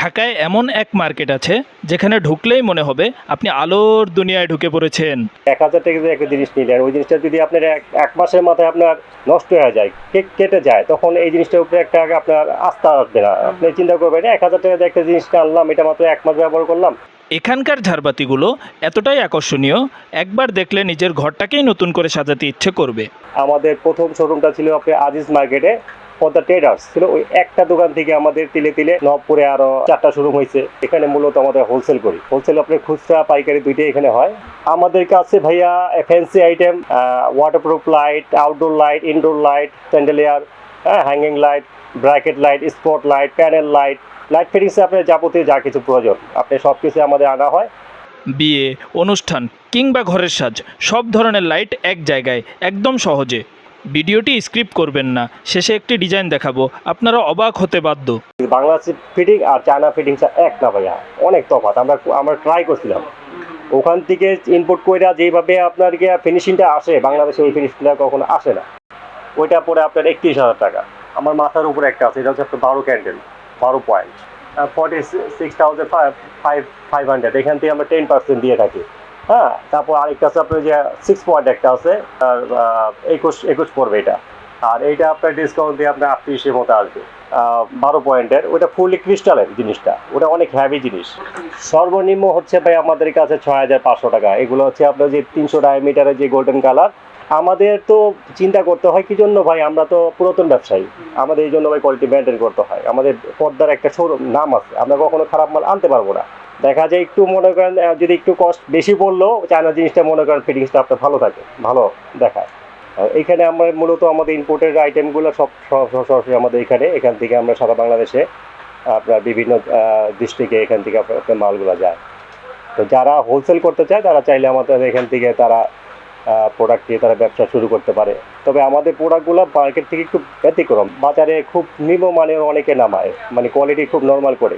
ঢাকায় এমন এক মার্কেট আছে যেখানে ঢুকলেই মনে হবে আপনি আলোর দুনিয়ায় ঢুকে পড়েছেন। ১,০০০ টাকা দিয়ে একটা জিনিস নিলেন, ওই জিনিসটা যদি আপনার এক মাসের মাথায় আপনার নষ্ট হয়ে যায়, কেটে যায়, তখন এই জিনিসটার উপরে একটা আপনার আস্থা আসবে না। আপনি চিন্তা করবেন ১,০০০ টাকা দিয়ে একটা জিনিসটা আনলাম, এটা মাত্র এক মাস ব্যবহার করলাম। এখানকার ঝাড়বাতিগুলো এতটাই আকর্ষণীয়, একবার দেখলে নিজের ঘরটাকেই নতুন করে সাজাতে ইচ্ছে করবে। আমাদের প্রথম শোরুমটা ছিল আপনার আজিজ মার্কেটে, পদ্মা ট্রেডার্স ছিল। ওই একটা দোকান থেকে আমাদের তিলে তিলে নবপুরে আরো 4টা শোরুম হয়েছে। এখানে মূলত আমাদের হোলসেল করি, হোলসেল আপনার খুচরা পাইকারি দুইটাই এখানে হয়। আমাদের কাছে ভাইয়া fancy item, waterproof light, outdoor light, indoor light, chandelier, hanging light, bracket light, spot light, panel light, light ফিটিংসে আপনার যাবতীয় যা কিছু প্রয়োজন আপনি সব কিছু আমাদের আনা হয়। বিয়ে, অনুষ্ঠান কিংবা ঘরের সাজ, সব ধরনের লাইট এক জায়গায়, একদম সহজে। ভিডিওটি স্ক্রিপ্ট করবেন না, শেষে একটি ডিজাইন দেখাবো, আপনারা অবাক হতে বাধ্য। বাংলাদেশি ফিটিং আর চায়না ফিটিংস এক না ভাইয়া, অনেক তফাৎ। আমরা ট্রাই করছিলাম ওখান থেকে ইনপুট কইরা যেভাবে আপনার ফিনিশিংটা আসে, বাংলাদেশে ওই ফিনিশিংটা কখনো আসে না। ওইটা পরে আপনার ৩১,০০০ টাকা। আমার মাথার উপরে একটা আছে, এটা হচ্ছে আপনার 12 ক্যান্ডেল, 12 পয়েন্ট, 46,500। এখান থেকে আমরা 10% দিয়ে থাকি। হ্যাঁ, তারপর আরেকটা আছে আপনার যে 6 পয়েন্ট একটা আছে, আর 21 পড়বে এটা। আর এইটা আপনার ডিসকাউন্ট দিয়ে আপনার 38-এর মতো আসবে। 12 পয়েন্টের ওটা ফুললি ক্রিস্টালের জিনিসটা, ওটা অনেক হ্যাভি জিনিস। সর্বনিম্ন হচ্ছে ভাই আমাদের কাছে 6,500 টাকা। এগুলো হচ্ছে আপনার যে 300 ডায়ামিটারের যে গোল্ডেন কালার। আমাদের তো চিন্তা করতে হয় কি জন্য ভাই, আমরা তো পুরাতন ব্যবসায়ী, আমাদের এই জন্য ভাই কোয়ালিটি মেনটেন করতে হয়। আমাদের পদ্মার একটা শোরুম নাম আছে, আমরা কখনো খারাপ মাল আনতে পারবো না। দেখা যায় একটু মনে করেন যদি একটু কস্ট বেশি পড়লেও চায়না জিনিসটা মনে করেন ফিটিংসটা আপনার ভালো থাকে, ভালো দেখায়। এখানে আমরা মূলত আমাদের ইম্পোর্টেড আইটেমগুলো সরাসরি আমাদের এখান থেকে আমরা সারা বাংলাদেশে আপনার বিভিন্ন ডিস্ট্রিক্টে এখান থেকে আপনার মালগুলো যায়। তো যারা হোলসেল করতে চায় তারা চাইলে আমাদের এখান থেকে তারা প্রোডাক্ট দিয়ে তারা ব্যবসা শুরু করতে পারে। তবে আমাদের প্রোডাক্টগুলো মার্কেট থেকে একটু ব্যতিক্রম, বাজারে খুব নিম্নমানের অনেকে নামায়, মানে কোয়ালিটি খুব নর্মাল করে।